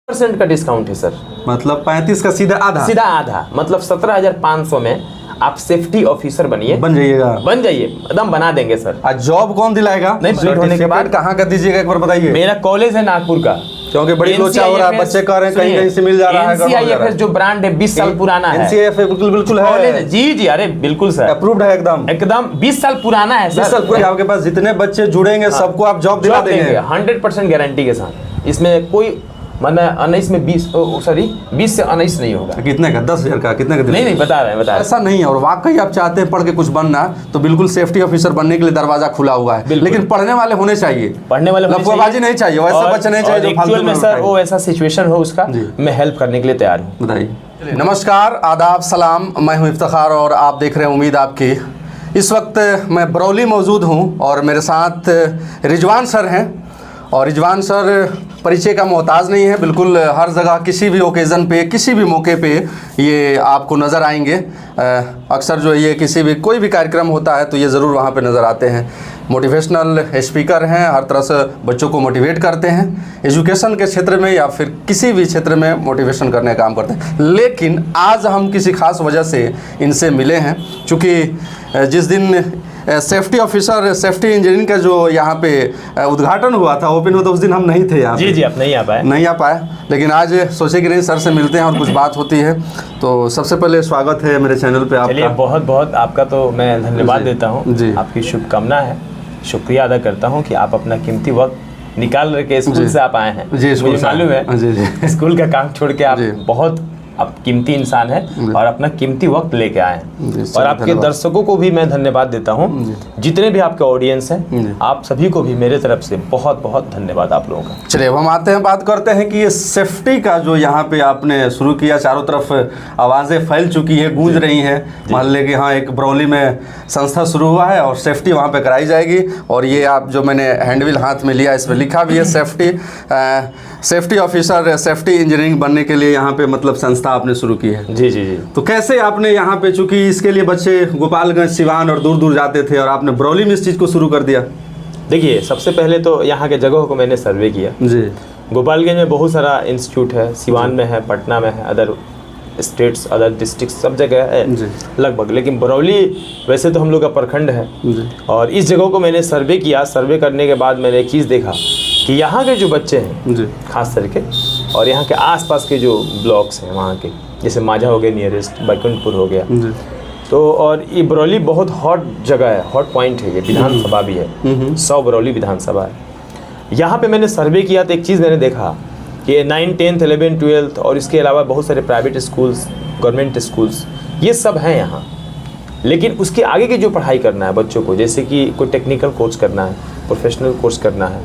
% का डिस्काउंट है सर। मतलब 35 का सीधा आधा, मतलब 17,500 में आप सेफ्टी ऑफिसर बन जाइए एकदम बना देंगे सर। जॉब कौन दिलाएगा? नहीं, कंप्लीट होने के बाद कहाँ का दीजिएगा एक बार बताइए। मेरा कॉलेज है नागपुर का, क्योंकि बड़ी लोचा हो रहा है, बच्चे कह रहे हैं कहीं से मिल जा रहा है। NCIFS जो ब्रांड है 20 साल पुराना है। NCIFS बिल्कुल है। जी, अरे बिल्कुल सर, अप्रूव्ड है एकदम 20 साल पुराना है सर। 20 साल आपके पास जितने बच्चे जुड़ेंगे सबको आप जॉब दिला देंगे 100% गारंटी के साथ। इसमें कोई मतलब 19 में 20 से 19 नहीं होगा। कितने का? 10,000 का? कितने का? नहीं बता रहे हैं। ऐसा नहीं है। और वाकई आप चाहते हैं पढ़ के कुछ बनना, तो बिल्कुल सेफ्टी ऑफिसर बनने के लिए दरवाजा खुला हुआ है, लेकिन पढ़ने वाले होने चाहिए, लफड़ाबाजी नहीं चाहिए, वैसे बच्चे नहीं चाहिए जो फालतू में सर वो ऐसा सिचुएशन हो उसका मैं हेल्प करने के लिए तैयार हूँ। बताइए। नमस्कार, आदाब, सलाम, मैं हूँ इफ्तिखार और आप देख रहे हैं उम्मीद आपकी। इस वक्त मैं बरौली मौजूद हूँ और मेरे साथ रिजवान सर हैं। और रिजवान सर परिचय का मोहताज नहीं है, बिल्कुल हर जगह किसी भी ओकेज़न पे, किसी भी मौके पे ये आपको नज़र आएंगे। अक्सर जो ये किसी भी कोई भी कार्यक्रम होता है तो ये ज़रूर वहाँ पे नज़र आते हैं। मोटिवेशनल स्पीकर हैं, हर तरह से बच्चों को मोटिवेट करते हैं, एजुकेशन के क्षेत्र में या फिर किसी भी क्षेत्र में मोटिवेशन करने का काम करते हैं। लेकिन आज हम किसी खास वजह से इनसे मिले हैं, चूँकि जिस दिन सेफ्टी ऑफिसर, सेफ्टी इंजीनियरिंग का जो यहाँ पे उद्घाटन हुआ था, ओपन हुआ था, उस दिन हम नहीं थे यहाँ। जी, आप नहीं आ पाए। लेकिन आज सोचे कि नहीं, सर से मिलते हैं और कुछ बात होती है। तो सबसे पहले स्वागत है मेरे चैनल पे आपका। चलिए, बहुत बहुत आपका तो मैं धन्यवाद देता हूँ जी। आपकी शुभकामना है, शुक्रिया अदा करता हूँ कि आप अपना कीमती वक्त निकाल के स्कूल से आप आए हैं। मुझे मालूम है स्कूल का काम छोड़ के आप बहुत आप कीमती इंसान है और अपना कीमती वक्त लेके आए हैं। और आपके दर्शकों को भी मैं धन्यवाद देता हूँ, जितने भी आपके ऑडियंस हैं, आप सभी को भी मेरे तरफ से बहुत बहुत धन्यवाद आप लोगों का। चलिए, हम आते हैं, बात करते हैं कि ये सेफ्टी का जो यहाँ पे आपने शुरू किया, चारों तरफ आवाज़ें फैल चुकी है, गूंज रही हैं मोहल्ले के। हाँ, एक बरौली में संस्था शुरू हुआ है और सेफ्टी वहाँ पे कराई जाएगी। और ये आप जो मैंने हैंडबिल हाथ में लिया, इस पर लिखा भी है सेफ्टी ऑफिसर, सेफ्टी इंजीनियरिंग बनने के लिए यहाँ पे मतलब संस्था आपने शुरू की है। जी। तो कैसे आपने यहाँ पे, चूंकि इसके लिए बच्चे गोपालगंज, सिवान और दूर दूर जाते थे, और आपने बरौली में इस चीज़ को शुरू कर दिया? देखिए, सबसे पहले तो यहाँ के जगहों को मैंने सर्वे किया जी। गोपालगंज में बहुत सारा इंस्टीट्यूट है, सिवान में है, पटना में है, अदर स्टेट्स, अदर डिस्ट्रिक्ट, सब जगह है लगभग। लेकिन बरौली वैसे तो हम लोग का प्रखंड है और इस जगह को मैंने सर्वे किया। सर्वे करने के बाद मैंने एक चीज़ देखा कि यहाँ के जो बच्चे हैं खास करके, और यहाँ के आसपास के जो ब्लॉक्स हैं वहाँ के, जैसे माझा हो गया नियरेस्ट, बैकुंठपुर हो गया, तो और ये बरौली बहुत हॉट जगह है, हॉट पॉइंट है, ये विधानसभा भी है, 100 बरौली विधानसभा है। यहाँ पे मैंने सर्वे किया तो एक चीज़ मैंने देखा कि 9, 10, 11, 12 और इसके अलावा बहुत सारे प्राइवेट स्कूल्स, गवर्नमेंट स्कूल्स, ये सब हैं यहाँ। लेकिन उसके आगे की जो पढ़ाई करना है बच्चों को, जैसे कि कोई टेक्निकल कोर्स करना है, प्रोफेशनल कोर्स करना है,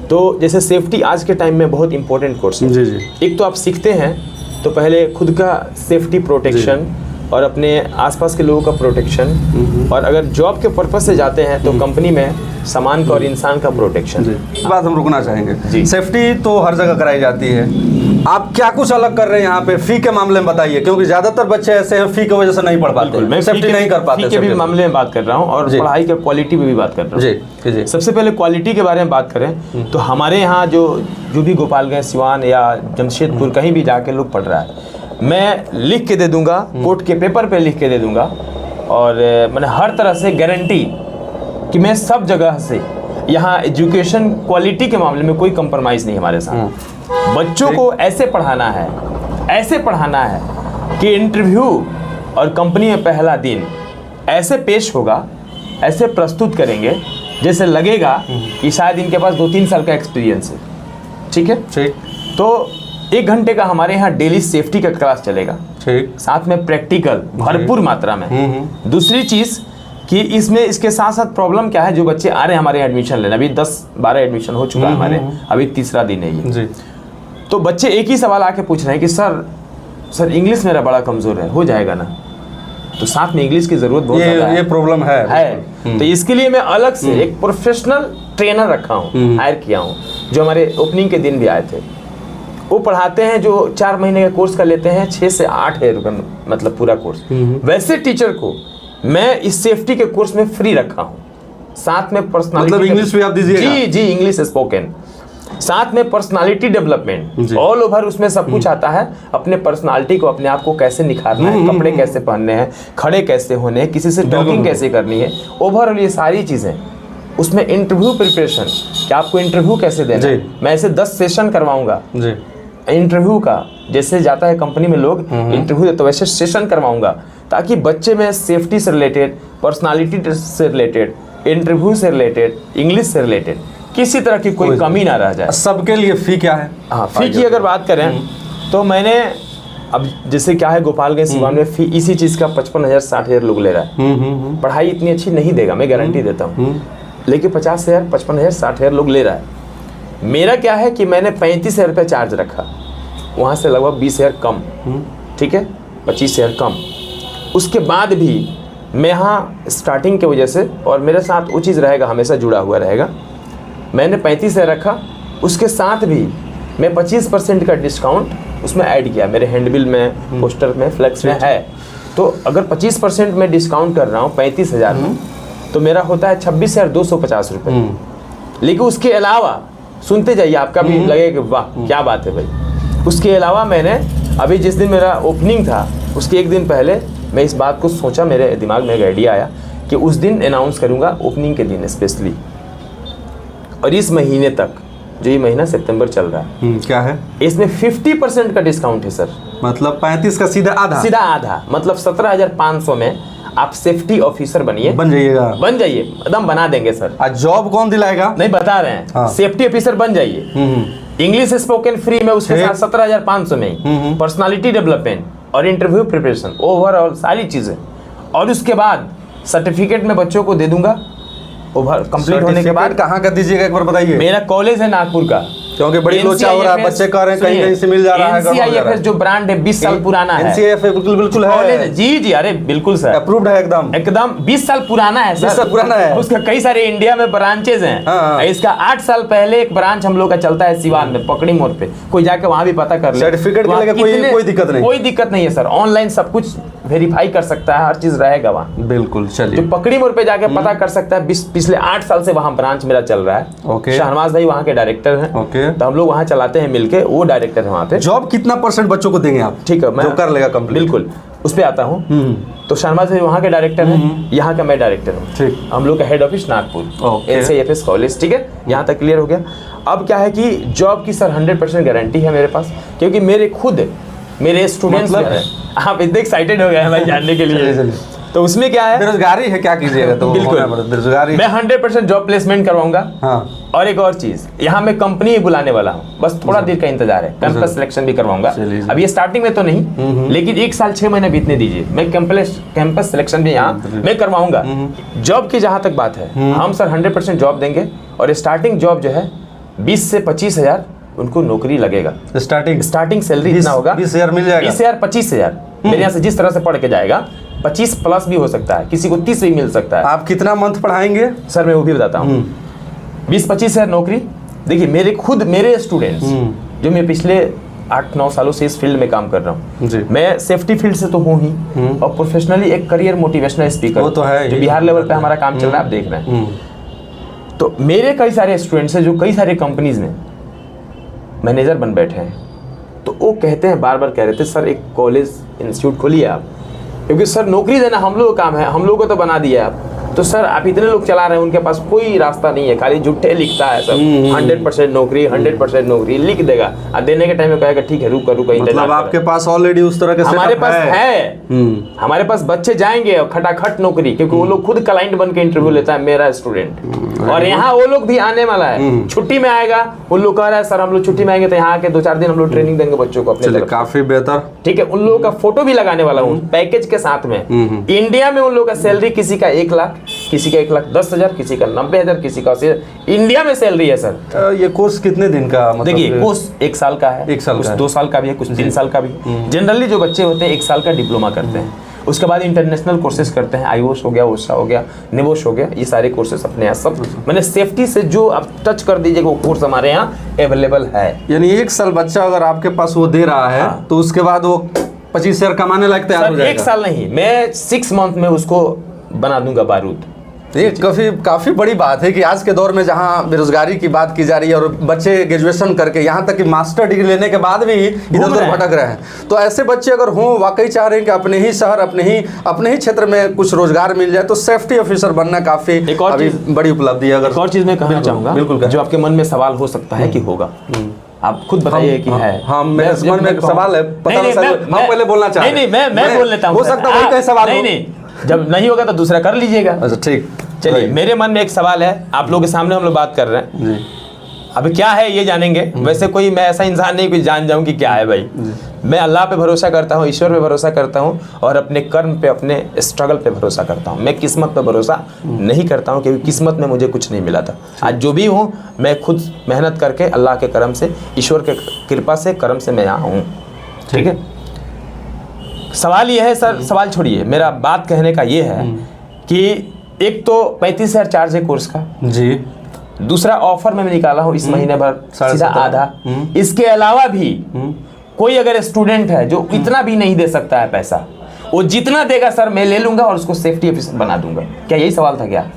तो जैसे सेफ्टी आज के टाइम में बहुत इंपॉर्टेंट कोर्स है जी। एक तो आप सीखते हैं तो पहले खुद का सेफ्टी प्रोटेक्शन और अपने आसपास के लोगों का प्रोटेक्शन, और अगर जॉब के पर्पस से जाते हैं तो कंपनी में सामान का और इंसान का प्रोटेक्शन। बात हम रुकना चाहेंगे जी। सेफ्टी तो हर जगह कराई जाती है, आप क्या कुछ अलग कर रहे हैं यहाँ पे? फी के मामले में बताइए, क्योंकि ज्यादातर बच्चे ऐसे हैं फी की वजह से नहीं पढ़ पाते, मैं सेफ्टी नहीं कर पाते। फी के भी मामले में बात कर रहा हूँ और पढ़ाई के क्वालिटी में भी बात कर रहा हूँ जी। सबसे पहले क्वालिटी के बारे में बात करें तो हमारे यहाँ जो भी गोपालगंज, सिवान या जमशेदपुर कहीं भी जाके लोग पढ़ रहा है, मैं लिख के दे दूंगा, कोर्ट के पेपर पे लिख के दे दूंगा, और मैंने हर तरह से गारंटी कि मैं सब जगह से यहाँ एजुकेशन क्वालिटी के मामले में कोई कंप्रोमाइज़ नहीं हमारे साथ। बच्चों को ऐसे पढ़ाना है कि इंटरव्यू और कंपनी में पहला दिन ऐसे पेश होगा, ऐसे प्रस्तुत करेंगे जैसे लगेगा कि शायद इनके पास 2-3 साल का एक्सपीरियंस है। ठीक है, तो 1 घंटे का हमारे यहाँ डेली सेफ्टी का क्लास चलेगा, ठीक, साथ में प्रैक्टिकल भरपूर मात्रा में। दूसरी चीज़ कि इसमें इसके साथ साथ प्रॉब्लम क्या है, जो बच्चे आ रहे हैं हमारे एडमिशन लेने, अभी 10-12 एडमिशन हो चुका है हमारे, अभी तीसरा दिन है ये जी। तो बच्चे एक ही सवाल आके पूछ रहे हैं कि सर इंग्लिश मेरा बड़ा कमज़ोर है, हो जाएगा ना? तो साथ में इंग्लिश की ज़रूरत बहुत ज़्यादा है, ये प्रॉब्लम है। तो इसके लिए मैं अलग से एक प्रोफेशनल ट्रेनर रखा हूँ, हायर किया हूँ, जो हमारे ओपनिंग के दिन भी आए थे। वो पढ़ाते हैं, जो 4 महीने का कोर्स कर लेते हैं, 6 से 8 हज़ार रुपये मतलब पूरा कोर्स। वैसे टीचर को मैं इस सेफ्टी के कोर्स में फ्री रखा हूँ, साथ में पर्सनालिटी, मतलब इंग्लिश भी आप दीजिएगा? जी, इंग्लिश स्पोकन, साथ में पर्सनालिटी डेवलपमेंट ऑल ओवर, उसमें सब कुछ आता है। अपने पर्सनालिटी को, अपने आप को कैसे निखारना है, कपड़े कैसे पहनने हैं, खड़े कैसे होने हैं, किसी से टॉकिंग कैसे करनी है, ओवरऑल ये सारी चीज़ें। उसमें इंटरव्यू प्रिपरेशन, कि आपको इंटरव्यू कैसे देना है, मैं ऐसे 10 सेशन करवाऊंगा इंटरव्यू का। जैसे जाता है कंपनी में लोग इंटरव्यू देते, तो वैसे सेशन करवाऊंगा, ताकि बच्चे में सेफ्टी से रिलेटेड, पर्सनालिटी से रिलेटेड, इंटरव्यू से रिलेटेड, इंग्लिश से रिलेटेड किसी तरह की कोई कमी ना रह जाए। सबके लिए फ़ी क्या है? हाँ, फ़ी की अगर बात करें तो मैंने अब जैसे क्या है, गोपालगंज सिवान में फ़ी इसी चीज़ का 55,000 60,000 लोग ले रहा है। पढ़ाई इतनी अच्छी नहीं देगा, मैं गारंटी देता हूँ, लेकिन 50,000 55,000 60,000 लोग ले रहा है। मेरा क्या है कि मैंने 35,000 रुपये चार्ज रखा, वहाँ से लगभग 20,000 कम, ठीक है, 25,000 कम। उसके बाद भी मैं यहाँ स्टार्टिंग की वजह से, और मेरे साथ वो चीज़ रहेगा, हमेशा जुड़ा हुआ रहेगा, मैंने 35,000 रखा। उसके साथ भी मैं 25% का डिस्काउंट उसमें ऐड किया, मेरे हैंडबिल में, पोस्टर में, फ्लैक्स में है। तो अगर 25% में डिस्काउंट कर रहा हूँ 35,000 में, तो मेरा होता है 26,250 रुपये। लेकिन उसके अलावा सुनते जाइए, आपका भी लगेगा कि वाह क्या बात है भाई। उसके अलावा मैंने अभी जिस दिन मेरा ओपनिंग था, उसके एक दिन पहले मैं इस बात को सोचा, मेरे दिमाग में एक आइडिया आया कि उस दिन अनाउंस करूँगा, ओपनिंग के दिन स्पेशली। और इस महीने तक, जो ये महीना सितंबर चल रहा है, क्या है इसमें 50% का डिस्काउंट है सर। मतलब 35 का सीधा आधा, सीधा आधा, मतलब 17,500 में आप सेफ्टी ऑफिसर बनिए, बन जाइएगा, बन जाइए, एकदम बना देंगे सर। आज जॉब कौन दिलाएगा नहीं बता रहे हैं। हाँ। सेफ्टी ऑफिसर बन जाइए, इंग्लिश स्पोकन फ्री में, उसके साथ 17,500 में पर्सनालिटी डेवलपमेंट और इंटरव्यू प्रिपरेशन, ओवरऑल सारी चीजें। और उसके बाद सर्टिफिकेट में बच्चों को दे दूंगा। ओवर कंप्लीट होने के बाद कहाँ का दीजिएगा एक बार बताइए। मेरा कॉलेज है नागपुर का, क्योंकि बड़ी लोचा हो रहा है, बच्चे कह रहे हैं कहीं कहीं से मिल जा रहा है। NCIFS जो ब्रांड है 20 साल पुराना है। NCIFS बिल्कुल है। जी, अरे बिल्कुल सर, अप्रूव्ड है एकदम 20 साल पुराना है सर। 20 साल पुराना है। उसका कई सारे इंडिया में ब्रांचेज हैं। इसका 8 साल पहले एक ब्रांच हम लोग का चलता है सिवान में, पकड़ी मोड़ पे, कोई जाके वहाँ भी पता कर ले। सर्टिफिकेट के लिए कोई दिक्कत नहीं, कोई दिक्कत नहीं है सर। ऑनलाइन सब कुछ वेरीफाई कर सकता है, हर चीज रहेगा वहाँ। बिल्कुल, चलिए। जो पकड़ी मोड़ पे जाके पता कर सकता है। पिछले 8 साल से वहाँ ब्रांच मेरा चल रहा है। शहनवाज भाई वहाँ के डायरेक्टर हैं, तो हम लोग वहाँ चलाते हैं मिलके, वो डायरेक्टर है वहाँ पे। जॉब कितना % बच्चों को देंगे आप? ठीक है, मैं कर लेगा कंप्लीट। बिल्कुल, उस पे आता हूँ। तो शहनवाज भाई वहाँ के डायरेक्टर हैं, यहाँ का मैं डायरेक्टर हूँ। ठीक, हम लोग का head office Nagpur, NCIFS college, ठीक है, यहाँ तक क्लियर हो गया। अब क्या है कि जॉब की सर 100% गारंटी है मेरे पास, क्योंकि मेरे स्टूडेंट्स हैं। आप इतने एक्साइटेड हो गए हैं भाई जानने के लिए। तो उसमें क्या है, बेरोजगारी है, क्या कीजिएगा? तो बिल्कुल बेरोजगारी, मैं 100% जॉब प्लेसमेंट करवाऊंगा। हाँ। और एक और चीज, यहाँ मैं कंपनी बुलाने वाला हूँ, बस थोड़ा देर का इंतजार है। कैंपस सिलेक्शन भी करवाऊंगा, अब ये स्टार्टिंग में तो नहीं, लेकिन 1 साल 6 महीने बीतने दीजिए, मैं कैंपस सिलेक्शन भी यहाँ मैं करवाऊंगा। जॉब की जहाँ तक बात है, हम सर 100% जॉब देंगे। और स्टार्टिंग जॉब जो है 20 से 25,000 उनको नौकरी लगेगा। स्टार्टिंग सैलरी इतना होगा, 20,000 मिल जाएगा, 20,000 25,000 मेरे यहाँ से जिस तरह से पढ़ के जाएगा, 25 प्लस भी हो सकता है, किसी को 30 भी मिल सकता है। आप कितना मंथ पढ़ाएंगे सर? मैं वो भी बताता हूँ। 20-25,000 नौकरी। देखिए मेरे स्टूडेंट्स जो मैं पिछले 8-9 सालों से इस फील्ड में काम कर रहा हूँ, मैं सेफ्टी फील्ड से तो हूँ ही, और प्रोफेशनली एक करियर मोटिवेशनल स्पीकर, वो तो है, जो बिहार लेवल पे हमारा काम चल रहा है, आप देख रहे हैं। तो मेरे कई सारे स्टूडेंट्स हैं जो कई सारे कंपनीज में मैनेजर बन बैठे हैं। तो वो कहते हैं, बार बार कह रहे थे, सर एक कॉलेज इंस्टीट्यूट खोलिए आप, क्योंकि सर नौकरी देना हम लोग का काम है, हम लोग को तो बना दिया आप। तो सर आप इतने लोग चला रहे हैं, उनके पास कोई रास्ता नहीं है, खाली झूठे लिखता है सब। 100% नौकरी, 100% नौकरी लिख देगा, और देने के टाइम में कहेगा ठीक है रुको मतलब आपके पास ऑलरेडी उस तरह के हमारे पास है। हमारे पास बच्चे जाएंगे और खटाखट नौकरी, क्योंकि वो लोग खुद क्लाइंट बन के इंटरव्यू लेता है मेरा स्टूडेंट। और यहाँ वो लोग भी आने वाला है, छुट्टी में आएगा। वो लोग कह रहा है सर हम लोग छुट्टी में आएंगे, तो यहाँ के 2-4 दिन हम लोग ट्रेनिंग देंगे बच्चों को अपने। काफी बेहतर, ठीक है। उन लोगों का फोटो भी लगाने वाला हूँ पैकेज के साथ में। इंडिया में उन लोगों का सैलरी किसी का 1 लाख, किसी का 1,10,000, किसी का 90,000, किसी का 80,000 इंडिया में सैलरी है सर। ये कोर्स कितने दिन का? मतलब देखिए कोर्स 1 साल का है, 1 साल कुछ 2 साल का भी है, कुछ 3 साल का भी। जनरली जो बच्चे होते हैं 1 साल का डिप्लोमा करते हैं, उसके बाद इंटरनेशनल कोर्सेज करते हैं। आईओएस हो गया, ओसा हो गया, निवोश हो गया, ये सारे कोर्सेज अपने यहाँ सब मैंने सेफ्टी से जो आप टच कर दीजिएगा वो कोर्स हमारे यहाँ अवेलेबल है। यानी 1 साल बच्चा अगर आपके पास वो दे रहा है, तो उसके बाद वो 25,000 कमाने लायक तैयार हो जाएगा। 1 साल नहीं, मैं 6 मंथ में उसको बना दूंगा बारूद। ये काफ़ी बड़ी बात है कि आज के दौर में जहाँ बेरोजगारी की बात की जा रही है और बच्चे ग्रेजुएशन करके यहाँ तक कि मास्टर डिग्री लेने के बाद भी इधर उधर भटक रहे हैं, तो ऐसे बच्चे अगर हों, वाकई चाह रहे हैं कि अपने ही शहर अपने ही क्षेत्र में कुछ रोजगार मिल जाए, तो सेफ्टी ऑफिसर बनना काफ़ी बड़ी उपलब्धि है। अगर एक और चीज़ मैं कहना चाहूँगा, बिल्कुल, जो आपके मन में सवाल हो सकता है कि होगा, आप खुद बताइए कि है। हाँ, मेरे मन में एक सवाल है, मैं पहले बोलना चाहता हूँ। नहीं, मैं बोल लेता हूँ। हो सकता है वही सवाल। नहीं, जब नहीं होगा तो दूसरा कर लीजिएगा। अच्छा, ठीक। चलिए, मेरे मन में एक सवाल है, आप लोगों के सामने हम लोग बात कर रहे हैं जी। अभी क्या है ये जानेंगे। वैसे कोई मैं ऐसा इंसान नहीं कि जान जाऊं कि क्या है भाई। मैं अल्लाह पे भरोसा करता हूँ, ईश्वर पे भरोसा करता हूँ, और अपने कर्म पे, अपने स्ट्रगल पे भरोसा करता हूँ। मैं किस्मत पे भरोसा नहीं करता हूँ, क्योंकि किस्मत में मुझे कुछ नहीं मिला था। आज जो भी हूँ, मैं खुद मेहनत करके अल्लाह के करम से, ईश्वर के कृपा से, कर्म से मैं यहाँ हूँ। ठीक है। सवाल ये है सर, सवाल छोड़िए, मेरा बात कहने का ये है कि एक तो 35,000 चार्ज है कोर्स का जी। दूसरा ऑफर में निकाला हूँ इस महीने भर सीधा आधा। इसके अलावा भी कोई अगर स्टूडेंट है जो इतना भी नहीं दे सकता है पैसा, वो जितना देगा सर मैं ले लूंगा और उसको सेफ्टी ऑफिसर बना दूंगा। क्या यही सवाल था क्या?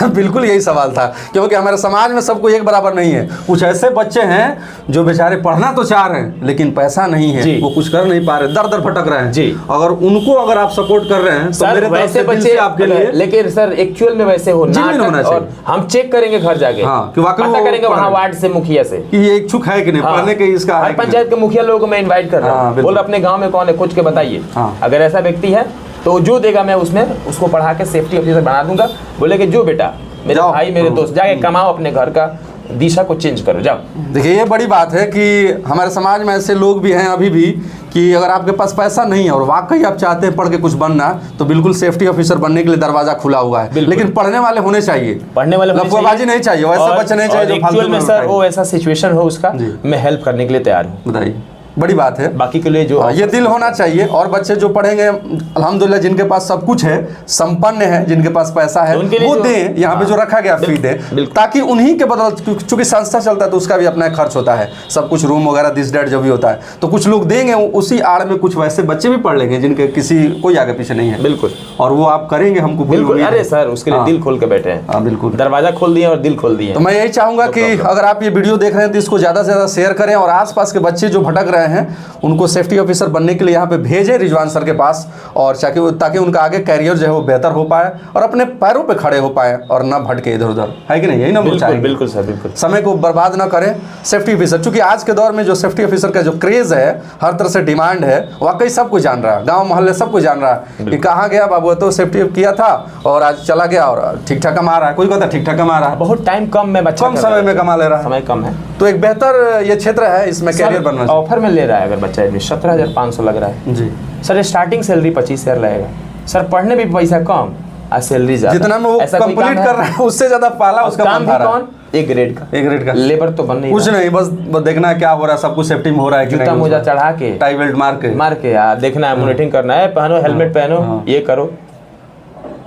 बिल्कुल यही सवाल था, क्योंकि हमारे समाज में सबको एक बराबर नहीं है। कुछ ऐसे बच्चे हैं जो बेचारे पढ़ना तो चाह रहे हैं लेकिन पैसा नहीं है, वो कुछ कर नहीं पा रहे, दर दर भटक रहे हैं जी। अगर आप सपोर्ट कर रहे हैं तो मेरे वैसे बच्चे आपके लिए, लेकिन सर एक्चुअल में वैसे होना चाहिए। हम चेक करेंगे घर जाके, पता करेंगे वहाँ वार्ड से, मुखिया से कि ये इच्छुक है कि नहीं पढ़ने के। इसका हर पंचायत के मुखिया लोगों को मैं इन्वाइट कर रहा हूँ, बोल अपने गाँव में कौन है खोज के बताइए। अगर ऐसा व्यक्ति है तो जो देगा मैं उसमें उसको पढ़ा के सेफ्टी ऑफिसर बना दूंगा। बोले कि जो बेटा मेरा भाई, मेरे दोस्त, जाके कमाओ, अपने घर का दिशा को चेंज करो, जाओ। देखिए, ये बड़ी बात है कि हमारे समाज में ऐसे लोग भी हैं अभी भी कि अगर आपके पास पैसा नहीं है और वाकई आप चाहते हैं पढ़ के कुछ बनना, तो बिल्कुल सेफ्टी ऑफिसर बनने के लिए दरवाजा खुला हुआ है। लेकिन पढ़ने वाले होने चाहिए, पढ़ने वाले लफड़ाबाजी नहीं चाहिए, वैसे बच्चे नहीं चाहिए जो फालतू में सर वो ऐसा सिचुएशन हो उसका, मैं हेल्प करने के लिए तैयार हूँ। बताइए, बड़ी बात है। बाकी के लिए जो ये दिल होना चाहिए। और बच्चे जो पढ़ेंगे अल्हम्दुलिल्लाह, जिनके पास सब कुछ है, संपन्न है, जिनके पास पैसा है, वो दें, यहाँ पे जो रखा गया फी दें, ताकि उन्हीं के बदल, चूंकि संस्था चलता है तो उसका भी अपना खर्च होता है, सब कुछ रूम वगैरह दिस डेट जो भी होता है, तो कुछ लोग देंगे, उसी आड़ में कुछ वैसे बच्चे भी पढ़ लेंगे जिनके किसी कोई आगे पीछे नहीं है। बिल्कुल। और वो आप करेंगे, हमको बिल्कुल। अरे सर, उसके लिए दिल खोल के बैठे हैं। हाँ, बिल्कुल, दरवाजा खोल दिए और दिल खोल दिए। तो मैं यही चाहूंगा कि अगर आप ये वीडियो देख रहे हैं तो इसको ज़्यादा से ज़्यादा शेयर करें, और आसपास के बच्चे जो भटक रहे हैं उनको सेफ्टी ऑफिसर बनने के लिए यहाँ पे भेजें रिजवान सर के पास, और ताकि उनका आगे कैरियर जो है वो बेहतर हो पाए और अपने पैरों पे खड़े हो पाए और ना भटके इधर उधर, है कि नहीं? यही ना चाहिए। बिल्कुल सर, बिल्कुल। समय को बर्बाद ना करें सेफ्टी ऑफिसर, क्योंकि आज के दौर में जो सेफ्टी ऑफिसर का जो क्रेज है, हर तरह से डिमांड है, वाकई सब कुछ जान रहा है, गाँव मोहल्ले सब कुछ जान रहा है कि कहाँ गया बाबू, तो सेफ्टी किया था और आज चला गया और ठीक ठाक कमा रहा है। कोई कहता ठीक ठाक कमा रहा है, बहुत टाइम कम में, कम समय में कमा ले रहा है, समय कम है, तो एक बेहतर ये क्षेत्र है, इसमें कैरियर बनना चाहिए। ऑफर में ले रहा है अगर बच्चा 17,500 लग रहा है जी सर, स्टार्टिंग सैलरी 25,000 लगेगा सर, पढ़ने भी पैसा कम और सैलरी ज्यादा, जितना में वो कंप्लीट कर रहा है उससे ज्यादा पाला उसका काम भी कौन, एक ग्रेड का लेबर तो बन नहीं, कुछ नहीं, बस देखना क्या हो रहा है, सब कुछ सेफ्टी में हो रहा है कि नहीं, मोजा चढ़ा के, टाई बेल्ट मार के यार देखना है, मॉनिटरिंग करना है, पहनो हेलमेट पहनो, ये करो।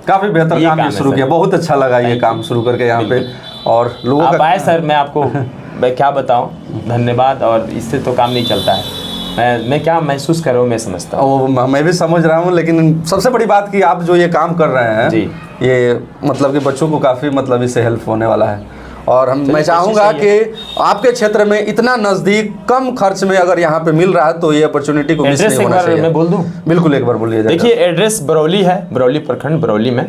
काफी बेहतर काम ये शुरू किया, बहुत अच्छा लगा ये काम शुरू करके यहाँ पे, और लोगों का आए सर, मैं आपको मैं क्या बताऊं, धन्यवाद। और इससे तो काम नहीं चलता है, मैं क्या महसूस कर रहा हूँ मैं समझता हूँ, मैं भी समझ रहा हूँ, लेकिन सबसे बड़ी बात कि आप जो ये काम कर रहे हैं जी, ये मतलब कि बच्चों को काफ़ी मतलब इससे हेल्प होने वाला है। और मैं चाहूँगा कि आपके क्षेत्र में इतना नज़दीक कम खर्च में अगर यहाँ पे मिल रहा है तो ये अपॉर्चुनिटी को मिस नहीं होना चाहिए। मैं बोल दूँ? बिल्कुल, एक बार बोलिए। देखिए, एड्रेस बरौली है, बरौली प्रखंड, बरौली में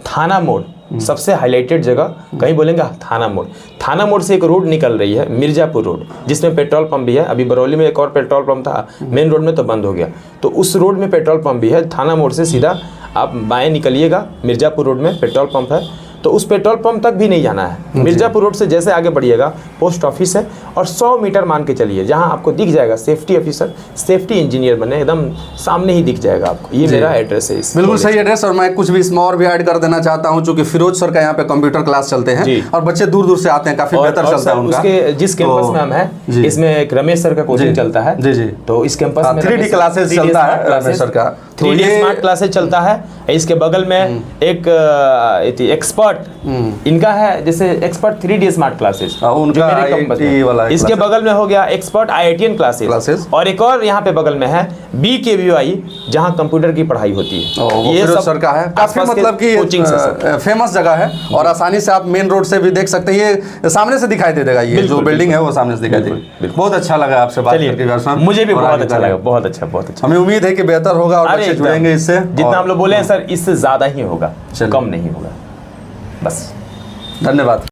थाना मोड़, सबसे हाईलाइटेड जगह, कहीं बोलेंगे थाना मोड़। थाना मोड़ से एक रोड निकल रही है, मिर्जापुर रोड, जिसमें पेट्रोल पंप भी है। अभी बरौली में एक और पेट्रोल पंप था, मेन रोड में तो बंद हो गया, तो उस रोड में पेट्रोल पंप भी है। थाना मोड़ से सीधा आप बाएं निकलिएगा, मिर्जापुर रोड में पेट्रोल पंप है, तो उस पेट्रोल पंप तक भी नहीं जाना है। मिर्जापुर रोड से जैसे आगे बढ़िएगा पोस्ट ऑफिस है, और 100 मीटर मान के चलिए, जहां आपको दिख जाएगा सेफ्टी ऑफिसर, सेफ्टी इंजीनियर बने, एकदम सामने ही दिख जाएगा आपको। ये मेरा एड्रेस है। बिल्कुल सही एड्रेस। और मैं कुछ भी इसमें और भी ऐड कर देना चाहता हूँ, क्योंकि फिरोज सर का यहाँ पे कंप्यूटर क्लास चलते हैं और बच्चे दूर दूर से आते हैं, काफी बेहतर चलता है उनका। उसके जिस कैंपस में हम हैं, इसमें एक रमेश सर का कोचिंग चलता है जी, तो इस कैंपस में 3D क्लासेस चलता है रमेश सर का, 3D स्मार्ट क्लासेस चलता है। इसके बगल में एक एक्सपर्ट इनका है, जैसे एक्सपर्ट 3D स्मार्ट क्लासेस उनका IIT वाला इसके बगल में हो गया एक्सपर्ट IITN क्लासेस, और एक और यहाँ पे बगल में है BKVY जहाँ कंप्यूटर की पढ़ाई होती है। ये सब सर का है, काफी मतलब कि कोचिंग फेमस जगह है और आसानी से आप मेन रोड से भी देख सकते हैं। ये सामने से दिखाई दे देगा, ये जो बिल्डिंग है वो सामने से दिखाई देगी। बहुत अच्छा लगा आपसे बात करके, मुझे भी बहुत अच्छा लगा, बहुत अच्छा। हमें उम्मीद है कि बेहतर होगा और बच्चे जुड़ेंगे इससे। जितना हम लोग बोले हैं सर, इससे ज्यादा ही होगा, कम नहीं होगा। बस, धन्यवाद।